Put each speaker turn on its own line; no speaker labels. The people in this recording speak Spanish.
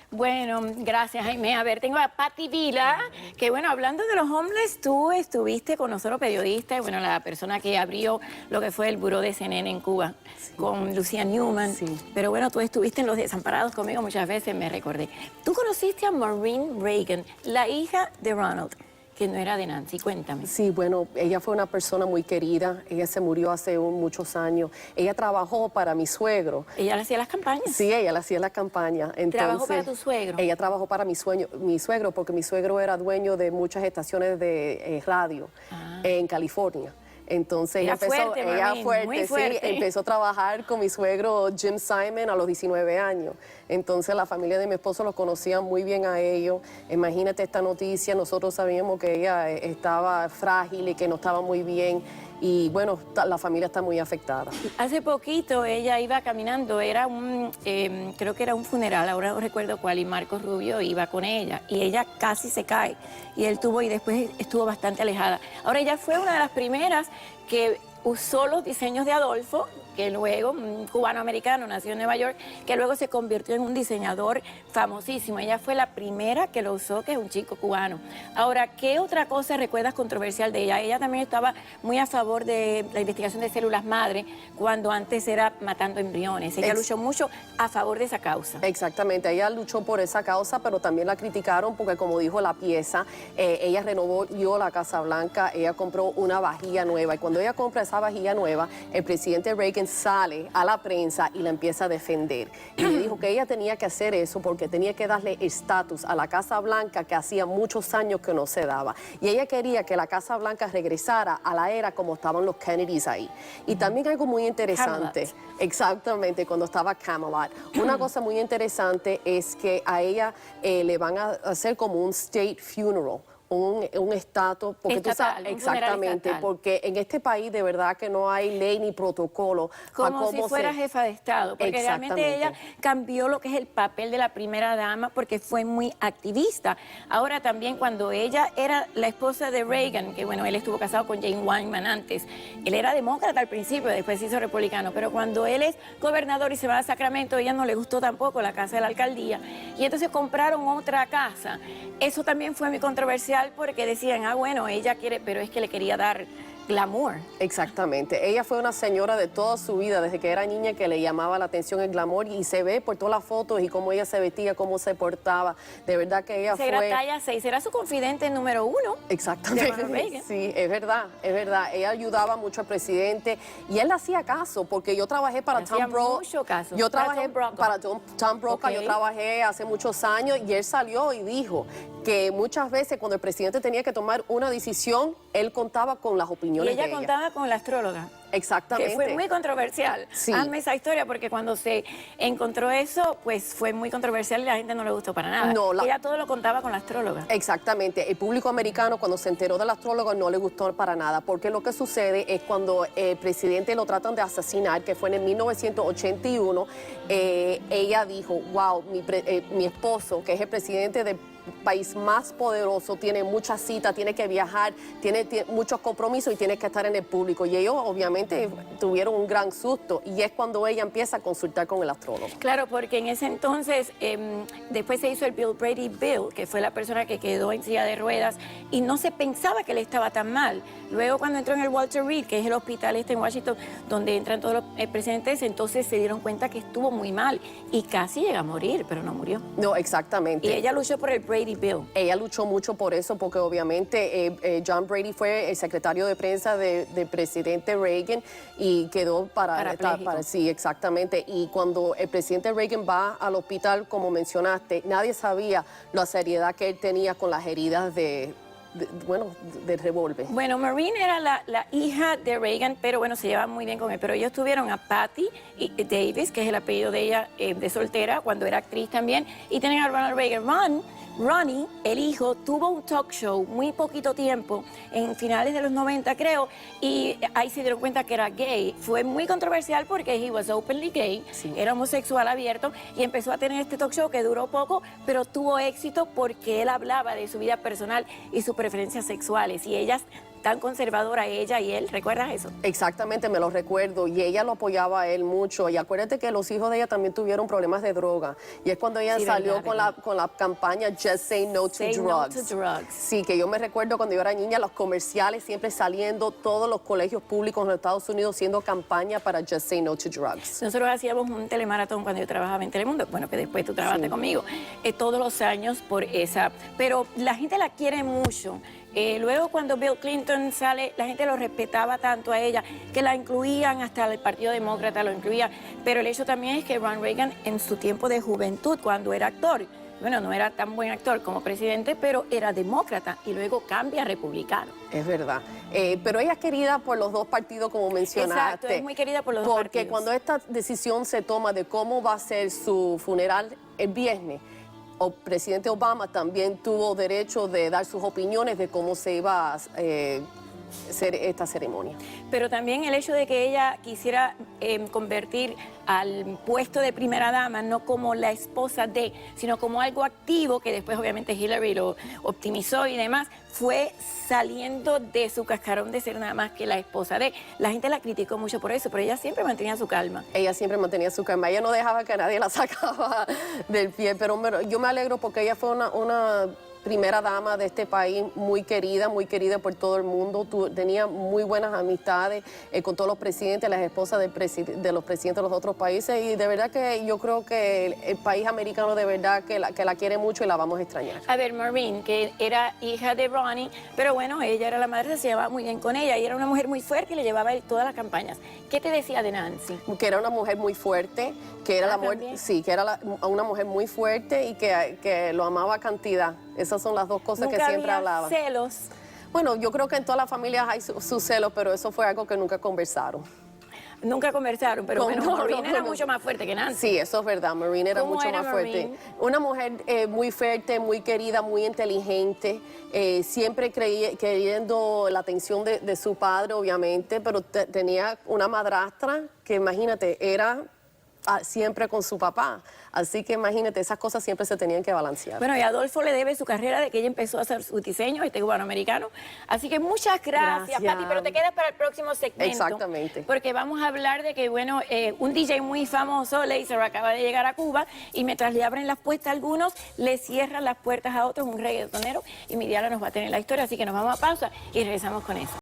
Bueno, gracias, Jaime. A ver, tengo a Patti Vila, que bueno, hablando de los homeless, tú estuviste con nosotros periodistas, bueno, la persona que abrió lo que fue el buró de CNN en Cuba, con Lucía Newman.
Sí.
Pero bueno, tú estuviste en Los Desamparados conmigo muchas veces, me recordé. Tú conociste a Maureen Reagan, la hija de Ronald, que no era de Nancy. Cuéntame.
Sí, bueno, ella fue una persona muy querida. Ella se murió hace muchos años. Ella trabajó para mi suegro.
¿Ella le hacía las campañas?
Sí, ella le hacía la campaña.
¿Trabajó para tu suegro?
Ella trabajó para mi suegro porque mi suegro era dueño de muchas estaciones de radio en California. Entonces
Era
ella
muy fuerte.
sí, empezó a trabajar con mi suegro Jim Simon a los 19 años. Entonces la familia de mi esposo los conocía muy bien a ellos. Imagínate esta noticia, nosotros sabíamos que ella estaba frágil y que no estaba muy bien. Y bueno, la familia está muy afectada.
Hace poquito ella iba caminando, era creo que era un funeral, ahora no recuerdo cuál, y Marcos Rubio iba con ella, y ella casi se cae, y y después estuvo bastante alejada. Ahora ella fue una de las primeras que usó los diseños de Adolfo, que luego, un cubano-americano, nació en Nueva York, que luego se convirtió en un diseñador famosísimo. Ella fue la primera que lo usó, que es un chico cubano. Ahora, ¿qué otra cosa recuerdas controversial de ella? Ella también estaba muy a favor de la investigación de células madre, cuando antes era matando embriones. Ella luchó mucho a favor de esa causa.
Exactamente, ella luchó por esa causa, pero también la criticaron porque, como dijo la pieza, ella renovó la Casa Blanca, ella compró una vajilla nueva, y cuando ella compra esa vajilla nueva, el presidente Reagan sale a la prensa y la empieza a defender. Y le dijo que ella tenía que hacer eso porque tenía que darle estatus a la Casa Blanca que hacía muchos años que no se daba. Y ella quería que la Casa Blanca regresara a la era como estaban los Kennedys ahí. Y también algo muy interesante, exactamente, cuando estaba Camelot. Una cosa muy interesante es que a ella le van a hacer como un state funeral. Un estatus, porque
estatal,
tú sabes, exactamente,
estatal.
Porque en este país de verdad que no hay ley ni protocolo.
Como si fuera jefa de Estado, porque realmente ella cambió lo que es el papel de la primera dama porque fue muy activista. Ahora también cuando ella era la esposa de Reagan, que bueno, él estuvo casado con Jane Wyman antes, él era demócrata al principio, después se hizo republicano, pero cuando él es gobernador y se va a Sacramento, a ella no le gustó tampoco la casa de la alcaldía, y entonces compraron otra casa. Eso también fue muy controversial porque decían, bueno, ella quiere, pero es que le quería dar glamour.
Exactamente. Ella fue una señora de toda su vida, desde que era niña, que le llamaba la atención el glamour, y se ve por todas las fotos y cómo ella se vestía, cómo se portaba. De verdad que ella
Era talla 6, era su confidente número 1.
Exactamente. Sí, es verdad, es verdad. Ella ayudaba mucho al presidente y él le hacía caso, porque yo trabajé para Tom Brokaw.
Mucho caso.
Yo trabajé para Tom Brokaw, yo trabajé hace muchos años, y él salió y dijo que muchas veces cuando el presidente tenía que tomar una decisión, él contaba con las opiniones de ella.
Y ella contaba con la astróloga.
Exactamente.
Que fue muy controversial.
Sí.
Hazme esa historia, porque cuando se encontró eso, pues fue muy controversial y la gente no le gustó para nada.
No,
ella todo lo contaba con la astróloga.
Exactamente. El público americano, cuando se enteró del astrólogo, no le gustó para nada, porque lo que sucede es cuando el presidente lo tratan de asesinar, que fue en el 1981, ella dijo, wow, mi esposo, que es el presidente del país más poderoso, tiene muchas citas, tiene que viajar, tiene muchos compromisos y tiene que estar en el público. Y ellos obviamente tuvieron un gran susto, y es cuando ella empieza a consultar con el astrólogo.
Claro, porque en ese entonces, después se hizo el Bill Brady Bill, que fue la persona que quedó en silla de ruedas, y no se pensaba que le estaba tan mal. Luego cuando entró en el Walter Reed, que es el hospital en Washington, donde entran todos los presidentes, entonces se dieron cuenta que estuvo muy mal y casi llega a morir, pero no murió.
No, exactamente.
Y ella luchó por el Brady Bill.
Ella luchó mucho por eso, porque obviamente John Brady fue el secretario de prensa del presidente Reagan y quedó para sí, exactamente. Y cuando el presidente Reagan va al hospital, como mencionaste, nadie sabía la seriedad que él tenía con las heridas del revólver.
Bueno, Maureen era la hija de Reagan, pero bueno, se llevaba muy bien con él. Pero ellos tuvieron a Patti Davis, que es el apellido de ella, de soltera, cuando era actriz también, y tienen a Ronald Reagan. Ronnie, el hijo, tuvo un talk show muy poquito tiempo, en finales de los 90 creo, y ahí se dieron cuenta que era gay. Fue muy controversial porque he was openly gay, era homosexual abierto, y empezó a tener este talk show que duró poco, pero tuvo éxito porque él hablaba de su vida personal y sus preferencias sexuales, y ellas tan conservadora ella y él, ¿recuerdas eso?
Exactamente, me lo recuerdo. Y ella lo apoyaba a él mucho. Y acuérdate que los hijos de ella también tuvieron problemas de droga. Y es cuando ella
Sí,
salió
verdad.
con la campaña Just Say No to
Say
Drugs.
no to drugs.
Sí, que yo me recuerdo cuando yo era niña, los comerciales siempre saliendo, todos los colegios públicos en los Estados Unidos haciendo campaña para Just Say No to Drugs.
Nosotros hacíamos un telemaratón cuando yo trabajaba en Telemundo, bueno, que después tú trabajaste conmigo, todos los años por esa. Pero la gente la quiere mucho. Luego cuando Bill Clinton sale, la gente lo respetaba tanto a ella, que la incluían, hasta el Partido Demócrata lo incluía. Pero el hecho también es que Ronald Reagan, en su tiempo de juventud, cuando era actor, bueno, no era tan buen actor como presidente, pero era demócrata y luego cambia a republicano.
Es verdad. Pero ella es querida por los dos partidos, como mencionaste.
Exacto, es muy querida por los dos
Porque
partidos.
cuando esta decisión se toma de cómo va a ser su funeral el viernes, el presidente Obama también tuvo derecho de dar sus opiniones de cómo se iba a hacer esta ceremonia.
Pero también el hecho de que ella quisiera convertir al puesto de primera dama no como la esposa de, sino como algo activo, que después obviamente Hillary lo optimizó y demás, fue saliendo de su cascarón de ser nada más que la esposa de. La gente la criticó mucho por eso, pero ella siempre mantenía su calma.
Ella siempre mantenía su calma, ella no dejaba que nadie la sacaba del pie, pero yo me alegro porque ella fue una primera dama de este país muy querida por todo el mundo. Tenía muy buenas amistades con todos los presidentes, las esposas de los presidentes de los otros países, y de verdad que yo creo que el país americano de verdad que la quiere mucho y la vamos a extrañar.
A ver, Maureen, que era hija de Ronnie, pero bueno, ella era la madre, se llevaba muy bien con ella y era una mujer muy fuerte y le llevaba todas las campañas. ¿Qué te decía de Nancy?
Que era una mujer muy fuerte, que era sí, que era una mujer muy fuerte y que lo amaba a cantidad. Esas son las dos cosas que siempre hablaba.
Celos.
Bueno, yo creo que en todas las familias hay sus celos, pero eso fue algo que nunca conversaron.
Nunca conversaron, pero bueno, Maureen era mucho más fuerte que Nancy.
Sí, eso es verdad, Maureen era
¿Cómo
mucho
era
más fuerte.
Maureen?
Una mujer muy fuerte, muy querida, muy inteligente, siempre queriendo la atención de su padre, obviamente, pero tenía una madrastra que, imagínate, era siempre con su papá. Así que imagínate, esas cosas siempre se tenían que balancear.
Bueno, y Adolfo le debe su carrera de que ella empezó a hacer sus diseños, este cubano-americano. Así que muchas gracias, Pati, pero te quedas para el próximo segmento.
Exactamente.
Porque vamos a hablar de que, bueno, un DJ muy famoso, Lazer, acaba de llegar a Cuba y mientras le abren las puertas a algunos, le cierran las puertas a otros, un reggaetonero, y Midiala nos va a tener la historia, así que nos vamos a pausa y regresamos con eso.